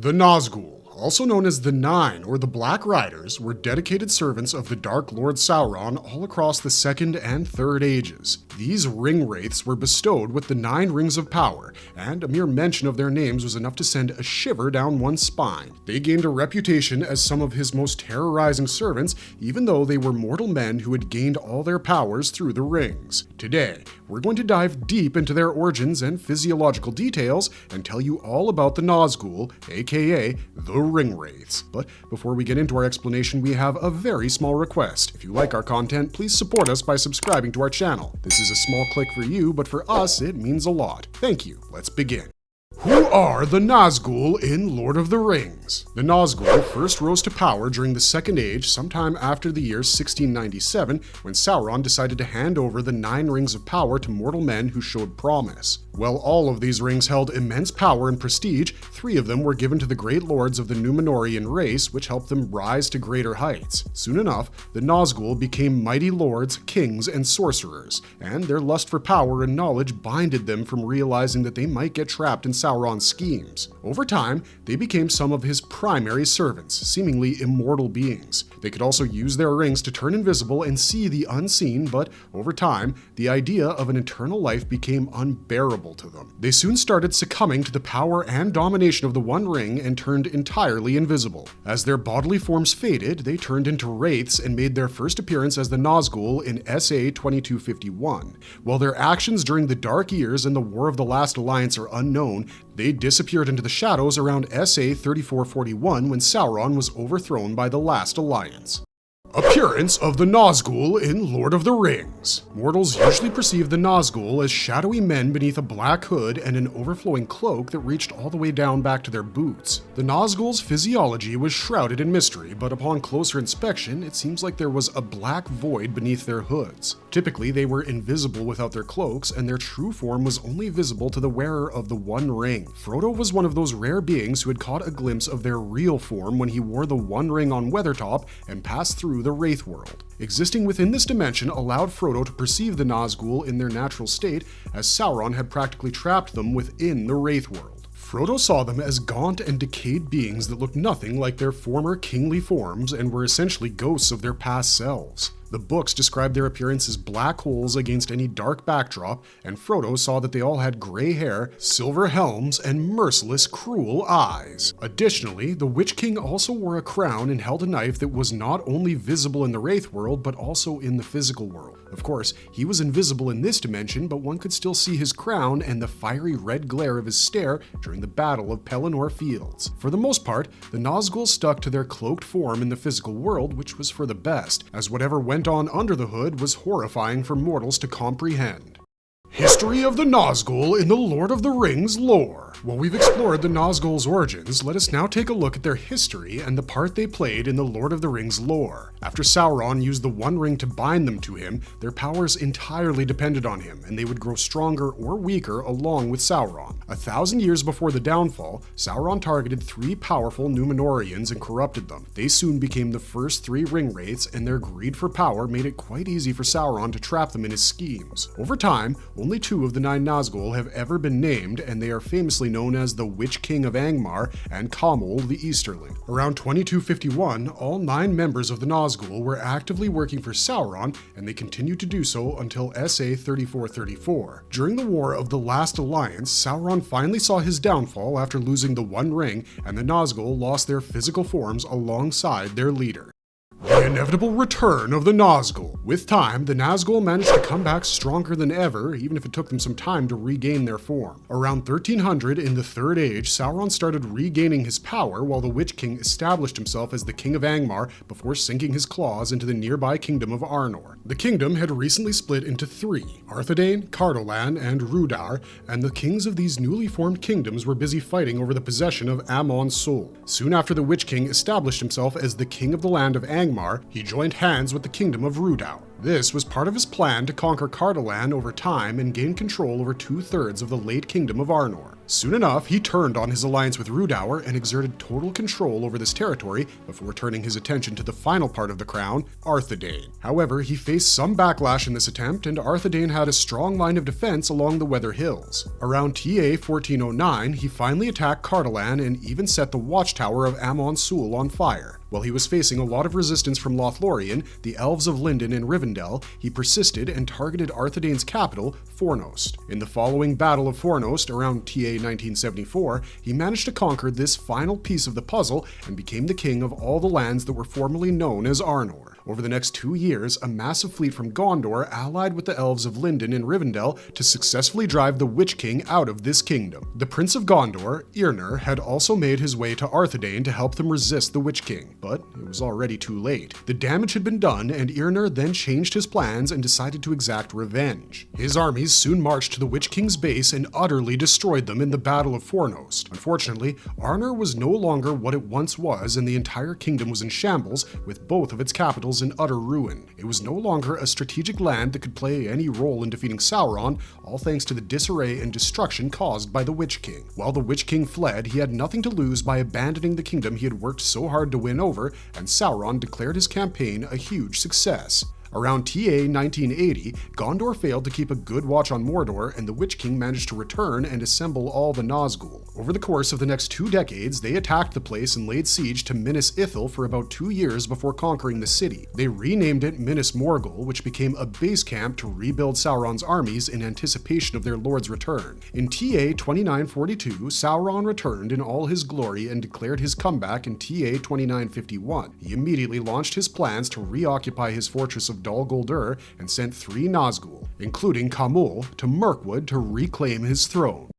The Nazgûl, also known as the Nine or the Black Riders, were dedicated servants of the Dark Lord Sauron all across the Second and Third Ages. These Ringwraiths were bestowed with the 9 rings of power, and a mere mention of their names was enough to send a shiver down one's spine. They gained a reputation as some of his most terrorizing servants, even though they were mortal men who had gained all their powers through the rings. Today, we're going to dive deep into their origins and physiological details and tell you all about the Nazgûl, aka the Ringwraiths. But before we get into our explanation, we have a very small request. If you like our content, please support us by subscribing to our channel. This is a small click for you, but for us, it means a lot. Thank you. Let's begin. Who are the Nazgûl in Lord of the Rings? The Nazgûl first rose to power during the Second Age sometime after the year 1697, when Sauron decided to hand over the 9 rings of power to mortal men who showed promise. While all of these rings held immense power and prestige, 3 of them were given to the great lords of the Númenórean race, which helped them rise to greater heights. Soon enough, the Nazgûl became mighty lords, kings, and sorcerers, and their lust for power and knowledge blinded them from realizing that they might get trapped in Sauron's schemes. Over time, they became some of his primary servants, seemingly immortal beings. They could also use their rings to turn invisible and see the unseen, but over time, the idea of an eternal life became unbearable to them. They soon started succumbing to the power and domination of the One Ring and turned entirely invisible. As their bodily forms faded, they turned into wraiths and made their first appearance as the Nazgûl in SA 2251. While their actions during the Dark Years and the War of the Last Alliance are unknown, they disappeared into the shadows around SA 3441 when Sauron was overthrown by the Last Alliance. Appearance of the Nazgûl in Lord of the Rings. Mortals usually perceive the Nazgûl as shadowy men beneath a black hood and an overflowing cloak that reached all the way down back to their boots. The Nazgûl's physiology was shrouded in mystery, but upon closer inspection, it seems like there was a black void beneath their hoods. Typically, they were invisible without their cloaks, and their true form was only visible to the wearer of the One Ring. Frodo was one of those rare beings who had caught a glimpse of their real form when he wore the One Ring on Weathertop and passed through the Wraith world. Existing within this dimension allowed Frodo to perceive the Nazgûl in their natural state, as Sauron had practically trapped them within the Wraith world. Frodo saw them as gaunt and decayed beings that looked nothing like their former kingly forms and were essentially ghosts of their past selves. The books described their appearance as black holes against any dark backdrop, and Frodo saw that they all had gray hair, silver helms, and merciless, cruel eyes. Additionally, the Witch King also wore a crown and held a knife that was not only visible in the Wraith world, but also in the physical world. Of course, he was invisible in this dimension, but one could still see his crown and the fiery red glare of his stare during the Battle of Pelennor Fields. For the most part, the Nazgûl stuck to their cloaked form in the physical world, which was for the best, as whatever went on under the hood was horrifying for mortals to comprehend. History of the Nazgûl in the Lord of the Rings lore. While we've explored the Nazgûl's origins, let us now take a look at their history and the part they played in the Lord of the Rings lore. After Sauron used the One Ring to bind them to him, their powers entirely depended on him, and they would grow stronger or weaker along with Sauron. 1,000 years before the downfall, Sauron targeted 3 powerful Númenóreans and corrupted them. They soon became the first 3 Ringwraiths, and their greed for power made it quite easy for Sauron to trap them in his schemes. Over time, only 2 of the 9 Nazgûl have ever been named, and they are famously known as the Witch King of Angmar and Khamûl the Easterling. Around 2251, all 9 members of the Nazgûl were actively working for Sauron, and they continued to do so until SA 3434. During the War of the Last Alliance, Sauron finally saw his downfall after losing the One Ring, and the Nazgûl lost their physical forms alongside their leader. The inevitable return of the Nazgûl. With time, the Nazgûl managed to come back stronger than ever, even if it took them some time to regain their form. Around 1300 in the Third Age, Sauron started regaining his power while the Witch King established himself as the King of Angmar before sinking his claws into the nearby kingdom of Arnor. The kingdom had recently split into 3, Arthedain, Cardolan, and Rudar, and the kings of these newly formed kingdoms were busy fighting over the possession of Amon's soul. Soon after the Witch King established himself as the king of the land of Angmar, he joined hands with the kingdom of Rudar. This was part of his plan to conquer Cardolan over time and gain control over 2/3 of the late kingdom of Arnor. Soon enough, he turned on his alliance with Rhudaur and exerted total control over this territory before turning his attention to the final part of the crown, Arthedain. However, he faced some backlash in this attempt, and Arthedain had a strong line of defense along the Weather Hills. Around TA 1409, he finally attacked Cardolan and even set the watchtower of Amon Sul on fire. While he was facing a lot of resistance from Lothlorien, the Elves of Lindon and Rivendell, he persisted and targeted Arthedain's capital, Fornost. In the following Battle of Fornost, around TA 1974, he managed to conquer this final piece of the puzzle and became the king of all the lands that were formerly known as Arnor. Over the next 2 years, a massive fleet from Gondor allied with the Elves of Lindon and Rivendell to successfully drive the Witch King out of this kingdom. The Prince of Gondor, Irnir, had also made his way to Arthedain to help them resist the Witch King, but it was already too late. The damage had been done, and Irnir then changed his plans and decided to exact revenge. His armies soon marched to the Witch King's base and utterly destroyed them in the Battle of Fornost. Unfortunately, Arnor was no longer what it once was, and the entire kingdom was in shambles, with both of its capitals in utter ruin. It was no longer a strategic land that could play any role in defeating Sauron, all thanks to the disarray and destruction caused by the Witch King. While the Witch King fled, he had nothing to lose by abandoning the kingdom he had worked so hard to win over, and Sauron declared his campaign a huge success. Around TA 1980, Gondor failed to keep a good watch on Mordor, and the Witch King managed to return and assemble all the Nazgûl. Over the course of the next 2 decades, they attacked the place and laid siege to Minas Ithil for about 2 years before conquering the city. They renamed it Minas Morgul, which became a base camp to rebuild Sauron's armies in anticipation of their lord's return. In TA 2942, Sauron returned in all his glory and declared his comeback in TA 2951. He immediately launched his plans to reoccupy his fortress of Dol Guldur and sent 3 Nazgûl, including Khamûl, to Mirkwood to reclaim his throne.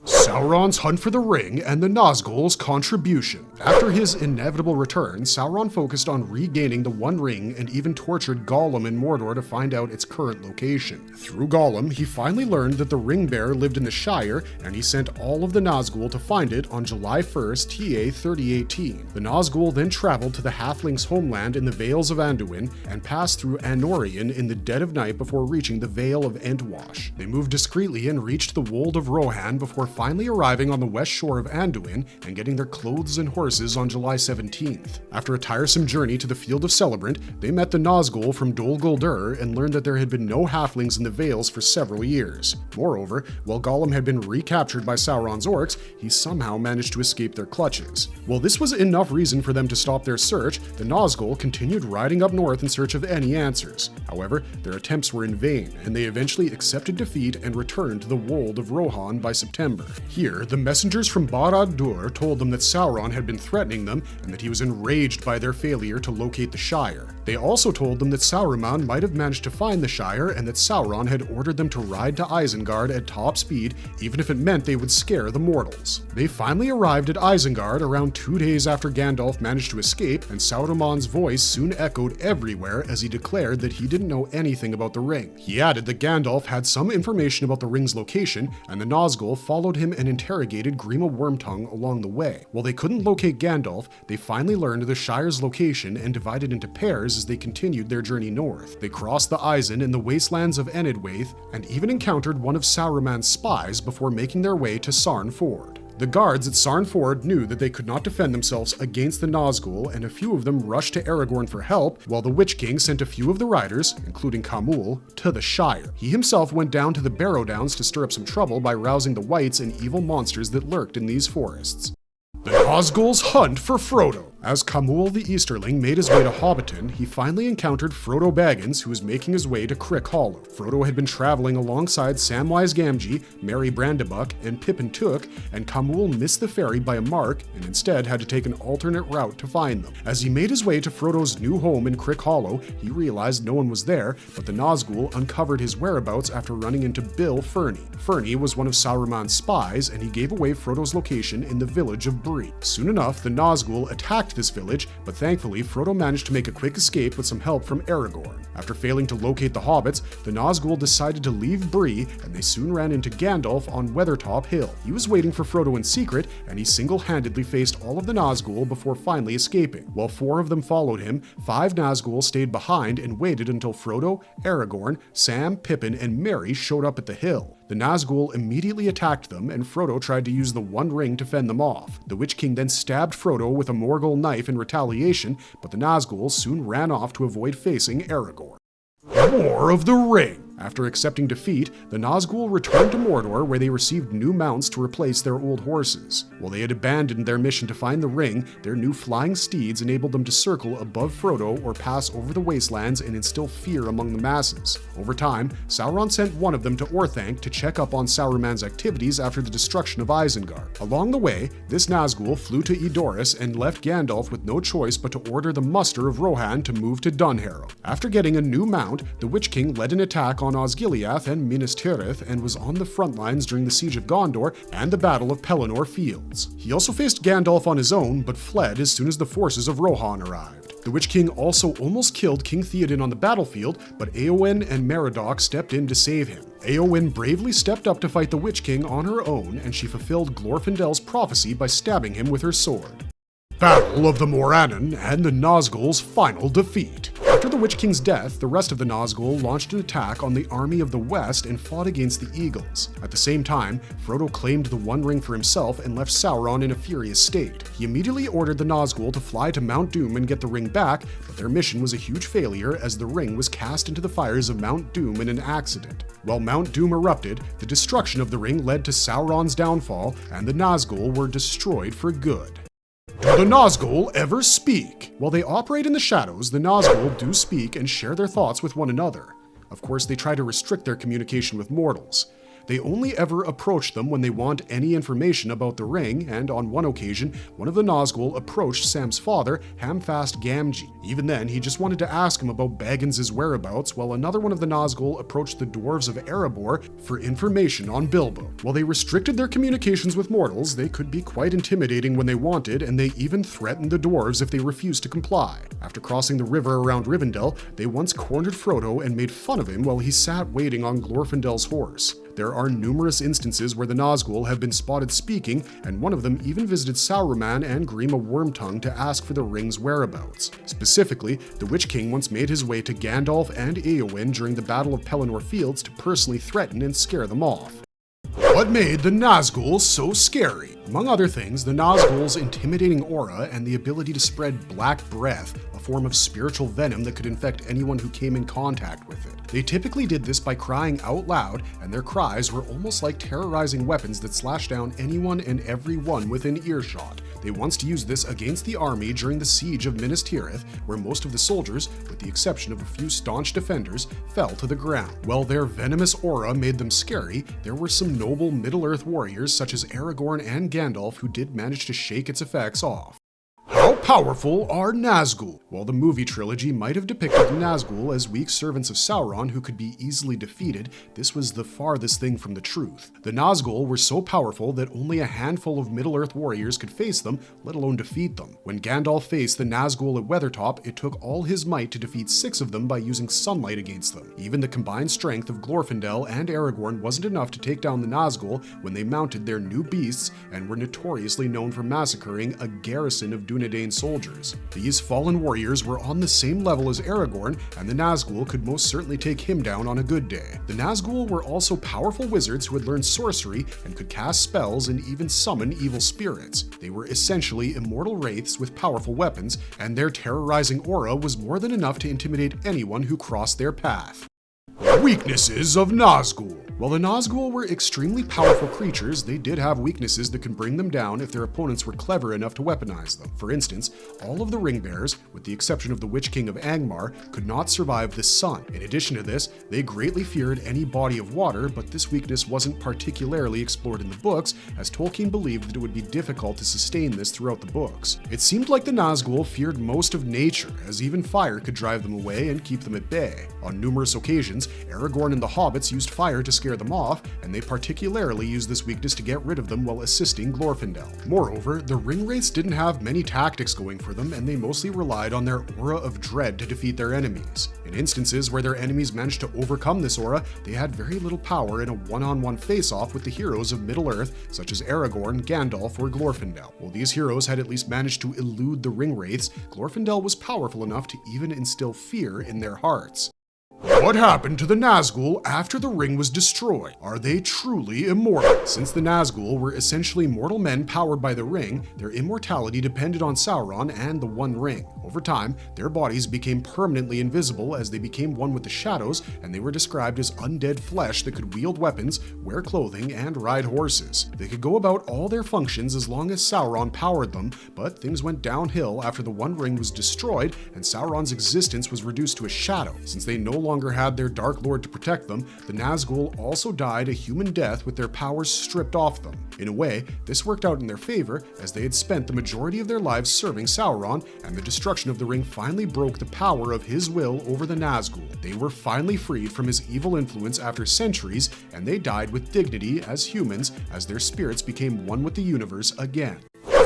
Sauron's hunt for the ring and the Nazgûl's contribution. After his inevitable return, Sauron focused on regaining the One Ring and even tortured Gollum in Mordor to find out its current location. Through Gollum, he finally learned that the Ring Bearer lived in the Shire, and he sent all of the Nazgûl to find it on July 1st, TA 3018. The Nazgûl then traveled to the Halflings' homeland in the Vales of Anduin and passed through Anórien in the dead of night before reaching the Vale of Entwash. They moved discreetly and reached the Wold of Rohan before finally arriving on the west shore of Anduin and getting their clothes and horses on July 17th. After a tiresome journey to the Field of Celebrant, they met the Nazgûl from Dol Guldur and learned that there had been no halflings in the Vales for several years. Moreover, while Gollum had been recaptured by Sauron's orcs, he somehow managed to escape their clutches. While this was enough reason for them to stop their search, the Nazgûl continued riding up north in search of any answers. However, their attempts were in vain, and they eventually accepted defeat and returned to the Wold of Rohan by September. Here, the messengers from Barad-dûr told them that Sauron had been threatening them and that he was enraged by their failure to locate the Shire. They also told them that Saruman might have managed to find the Shire and that Sauron had ordered them to ride to Isengard at top speed, even if it meant they would scare the mortals. They finally arrived at Isengard around 2 days after Gandalf managed to escape, and Saruman's voice soon echoed everywhere as he declared that he didn't know anything about the ring. He added that Gandalf had some information about the ring's location, and the Nazgûl followed him and interrogated Grima Wormtongue along the way. While they couldn't locate Gandalf, they finally learned the Shire's location and divided into pairs as they continued their journey north. They crossed the Isen in the wastelands of Enedwaith and even encountered one of Saruman's spies before making their way to Sarn Ford. The guards at Sarn Ford knew that they could not defend themselves against the Nazgûl, and a few of them rushed to Aragorn for help, while the Witch King sent a few of the riders, including Khamûl, to the Shire. He himself went down to the Barrow Downs to stir up some trouble by rousing the wights and evil monsters that lurked in these forests. The Nazgûl's hunt for Frodo. As Khamûl the Easterling made his way to Hobbiton, he finally encountered Frodo Baggins, who was making his way to Crick Hollow. Frodo had been traveling alongside Samwise Gamgee, Merry Brandybuck, and Pippin Took, and Khamûl missed the ferry by a mark and instead had to take an alternate route to find them. As he made his way to Frodo's new home in Crick Hollow, he realized no one was there, but the Nazgûl uncovered his whereabouts after running into Bill Ferny. Ferny was one of Saruman's spies, and he gave away Frodo's location in the village of Bree. Soon enough, the Nazgûl attacked this village, but thankfully Frodo managed to make a quick escape with some help from Aragorn. After failing to locate the hobbits, the Nazgûl decided to leave Bree, and they soon ran into Gandalf on Weathertop Hill. He was waiting for Frodo in secret, and he single-handedly faced all of the Nazgûl before finally escaping. While 4 of them followed him, 5 Nazgûl stayed behind and waited until Frodo, Aragorn, Sam, Pippin, and Merry showed up at the hill. The Nazgûl immediately attacked them, and Frodo tried to use the One Ring to fend them off. The Witch King then stabbed Frodo with a Morgul knife in retaliation, but the Nazgûl soon ran off to avoid facing Aragorn. War of the Ring! After accepting defeat, the Nazgûl returned to Mordor, where they received new mounts to replace their old horses. While they had abandoned their mission to find the ring, their new flying steeds enabled them to circle above Frodo or pass over the wastelands and instill fear among the masses. Over time, Sauron sent one of them to Orthanc to check up on Saruman's activities after the destruction of Isengard. Along the way, this Nazgûl flew to Edoras and left Gandalf with no choice but to order the muster of Rohan to move to Dunharrow. After getting a new mount, the Witch King led an attack on Osgiliath and Minas Tirith and was on the front lines during the Siege of Gondor and the Battle of Pelennor Fields. He also faced Gandalf on his own, but fled as soon as the forces of Rohan arrived. The Witch King also almost killed King Theoden on the battlefield, but Éowyn and Meriadoc stepped in to save him. Éowyn bravely stepped up to fight the Witch King on her own, and she fulfilled Glorfindel's prophecy by stabbing him with her sword. Battle of the Morannon and the Nazgûl's final defeat. After the Witch King's death, the rest of the Nazgûl launched an attack on the army of the West and fought against the Eagles. At the same time, Frodo claimed the One Ring for himself and left Sauron in a furious state. He immediately ordered the Nazgûl to fly to Mount Doom and get the ring back, but their mission was a huge failure as the ring was cast into the fires of Mount Doom in an accident. While Mount Doom erupted, the destruction of the ring led to Sauron's downfall, and the Nazgûl were destroyed for good. Do the Nazgûl ever speak? While they operate in the shadows, the Nazgûl do speak and share their thoughts with one another. Of course, they try to restrict their communication with mortals. They only ever approach them when they want any information about the ring, and on one occasion, one of the Nazgûl approached Sam's father, Hamfast Gamgee. Even then, he just wanted to ask him about Baggins' whereabouts, while another one of the Nazgûl approached the dwarves of Erebor for information on Bilbo. While they restricted their communications with mortals, they could be quite intimidating when they wanted, and they even threatened the dwarves if they refused to comply. After crossing the river around Rivendell, they once cornered Frodo and made fun of him while he sat waiting on Glorfindel's horse. There are numerous instances where the Nazgûl have been spotted speaking, and one of them even visited Saruman and Grima Wormtongue to ask for the ring's whereabouts. Specifically, the Witch King once made his way to Gandalf and Éowyn during the Battle of Pelennor Fields to personally threaten and scare them off. What made the Nazgûl so scary? Among other things, the Nazgûl's intimidating aura and the ability to spread black breath, a form of spiritual venom that could infect anyone who came in contact with it. They typically did this by crying out loud, and their cries were almost like terrorizing weapons that slashed down anyone and everyone within earshot. They once used this against the army during the siege of Minas Tirith, where most of the soldiers, with the exception of a few staunch defenders, fell to the ground. While their venomous aura made them scary, there were some noble Middle-earth warriors such as Aragorn and Gandalf who did manage to shake its effects off. How powerful are Nazgûl? While the movie trilogy might have depicted the Nazgûl as weak servants of Sauron who could be easily defeated, this was the farthest thing from the truth. The Nazgûl were so powerful that only a handful of Middle-earth warriors could face them, let alone defeat them. When Gandalf faced the Nazgûl at Weathertop, it took all his might to defeat 6 of them by using sunlight against them. Even the combined strength of Glorfindel and Aragorn wasn't enough to take down the Nazgûl when they mounted their new beasts and were notoriously known for massacring a garrison of Dunedain soldiers. These fallen warriors were on the same level as Aragorn, and the Nazgûl could most certainly take him down on a good day. The Nazgûl were also powerful wizards who had learned sorcery and could cast spells and even summon evil spirits. They were essentially immortal wraiths with powerful weapons, and their terrorizing aura was more than enough to intimidate anyone who crossed their path. Weaknesses of Nazgûl. While the Nazgûl were extremely powerful creatures, they did have weaknesses that could bring them down if their opponents were clever enough to weaponize them. For instance, all of the ring bears, with the exception of the Witch King of Angmar, could not survive the sun. In addition to this, they greatly feared any body of water, but this weakness wasn't particularly explored in the books, as Tolkien believed that it would be difficult to sustain this throughout the books. It seemed like the Nazgûl feared most of nature, as even fire could drive them away and keep them at bay. On numerous occasions, Aragorn and the hobbits used fire to scare them off, and they particularly used this weakness to get rid of them while assisting Glorfindel. Moreover, the Ringwraiths didn't have many tactics going for them, and they mostly relied on their aura of dread to defeat their enemies. In instances where their enemies managed to overcome this aura, they had very little power in a one-on-one face-off with the heroes of Middle-earth, such as Aragorn, Gandalf, or Glorfindel. While these heroes had at least managed to elude the Ringwraiths, Glorfindel was powerful enough to even instill fear in their hearts. What happened to the Nazgul after the ring was destroyed? Are they truly immortal? Since the Nazgul were essentially mortal men powered by the ring, their immortality depended on Sauron and the One Ring. Over time, their bodies became permanently invisible as they became one with the shadows, and they were described as undead flesh that could wield weapons, wear clothing, and ride horses. They could go about all their functions as long as Sauron powered them, but things went downhill after the One Ring was destroyed and Sauron's existence was reduced to a shadow. Since they no longer had their Dark Lord to protect them, the Nazgul also died a human death with their powers stripped off them. In a way, this worked out in their favor, as they had spent the majority of their lives serving Sauron, and the destruction of the ring finally broke the power of his will over the Nazgul. They were finally freed from his evil influence after centuries, and they died with dignity as humans as their spirits became one with the universe again.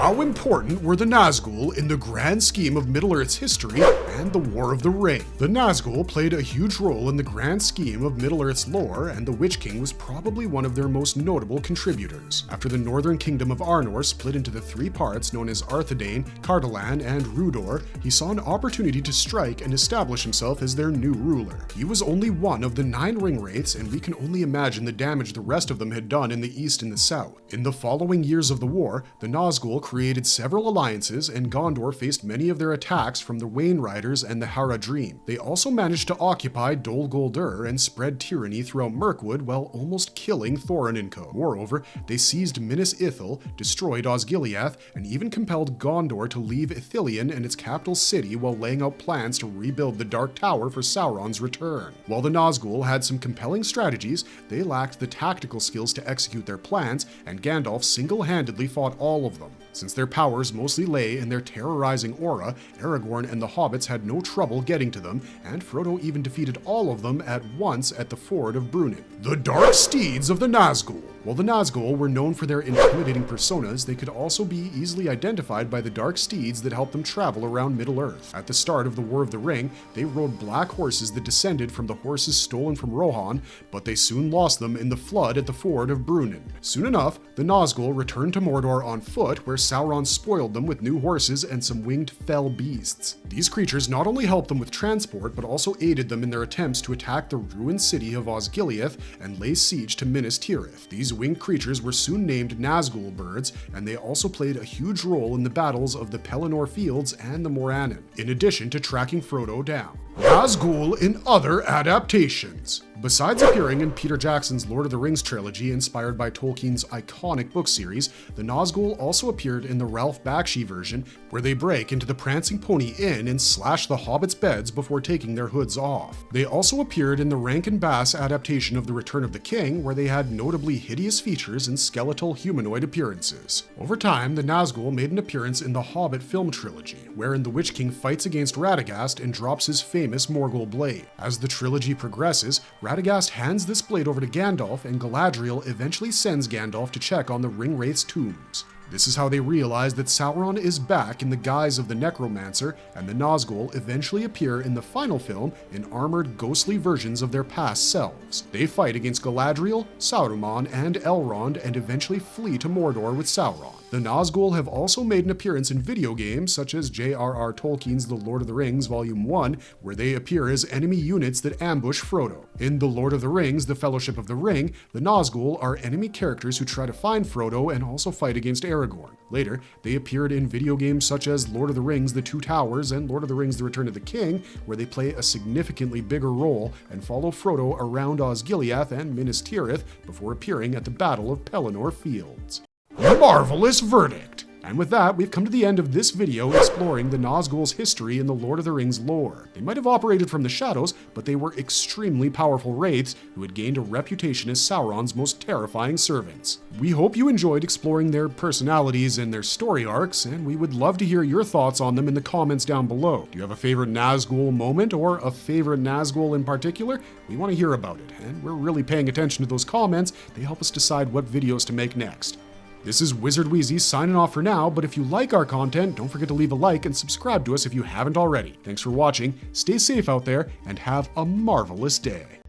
How important were the Nazgul in the grand scheme of Middle-earth's history and the War of the Ring? The Nazgul played a huge role in the grand scheme of Middle-earth's lore, and the Witch King was probably one of their most notable contributors. After the northern kingdom of Arnor split into the three parts known as Arthedain, Cardolan, and Rudor, he saw an opportunity to strike and establish himself as their new ruler. He was only one of the 9 Ringwraiths, and we can only imagine the damage the rest of them had done in the east and the south. In the following years of the war, the Nazgul created several alliances, and Gondor faced many of their attacks from the Wainriders and the Haradrim. They also managed to occupy Dol Guldur and spread tyranny throughout Mirkwood while almost killing Thorin and co. Moreover, they seized Minas Ithil, destroyed Osgiliath, and even compelled Gondor to leave Ithilien and its capital city while laying out plans to rebuild the Dark Tower for Sauron's return. While the Nazgul had some compelling strategies, they lacked the tactical skills to execute their plans, and Gandalf single-handedly fought all of them. Since their powers mostly lay in their terrorizing aura, Aragorn and the hobbits had no trouble getting to them, and Frodo even defeated all of them at once at the ford of Brunnen. The Dark Steeds of the Nazgul. While the Nazgul were known for their intimidating personas, they could also be easily identified by the dark steeds that helped them travel around Middle-earth. At the start of the War of the Ring, they rode black horses that descended from the horses stolen from Rohan, but they soon lost them in the flood at the ford of Brunnen. Soon enough, the Nazgul returned to Mordor on foot, where Sauron spoiled them with new horses and some winged fell beasts. These creatures not only helped them with transport, but also aided them in their attempts to attack the ruined city of Osgiliath and lay siege to Minas Tirith. These winged creatures were soon named Nazgul birds, and they also played a huge role in the battles of the Pelennor Fields and the Morannon, in addition to tracking Frodo down. Nazgul in other adaptations. Besides appearing in Peter Jackson's Lord of the Rings trilogy inspired by Tolkien's iconic book series, the Nazgul also appeared in the Ralph Bakshi version, where they break into the Prancing Pony Inn and slash the hobbits' beds before taking their hoods off. They also appeared in the Rankin Bass adaptation of The Return of the King, where they had notably hideous features and skeletal humanoid appearances. Over time, the Nazgul made an appearance in the Hobbit film trilogy, wherein the Witch King fights against Radagast and drops his famous Morgul blade. As the trilogy progresses, Radagast hands this blade over to Gandalf, and Galadriel eventually sends Gandalf to check on the Ringwraiths' tombs. This is how they realize that Sauron is back in the guise of the Necromancer, and the Nazgul eventually appear in the final film in armored, ghostly versions of their past selves. They fight against Galadriel, Saruman, and Elrond, and eventually flee to Mordor with Sauron. The Nazgul have also made an appearance in video games such as J.R.R. Tolkien's The Lord of the Rings Volume 1, where they appear as enemy units that ambush Frodo. In The Lord of the Rings, The Fellowship of the Ring, the Nazgul are enemy characters who try to find Frodo and also fight against Aragorn. Later, they appeared in video games such as Lord of the Rings The Two Towers and Lord of the Rings The Return of the King, where they play a significantly bigger role and follow Frodo around Osgiliath and Minas Tirith before appearing at the Battle of Pelennor Fields. Marvelous verdict! And with that, we've come to the end of this video exploring the Nazgul's history in the Lord of the Rings lore. They might have operated from the shadows, but they were extremely powerful wraiths who had gained a reputation as Sauron's most terrifying servants. We hope you enjoyed exploring their personalities and their story arcs, and we would love to hear your thoughts on them in the comments down below. Do you have a favorite Nazgul moment or a favorite Nazgul in particular? We want to hear about it, and we're really paying attention to those comments. They help us decide what videos to make next. This is Wizard Wheezy signing off for now, but if you like our content, don't forget to leave a like and subscribe to us if you haven't already. Thanks for watching, stay safe out there, and have a marvelous day.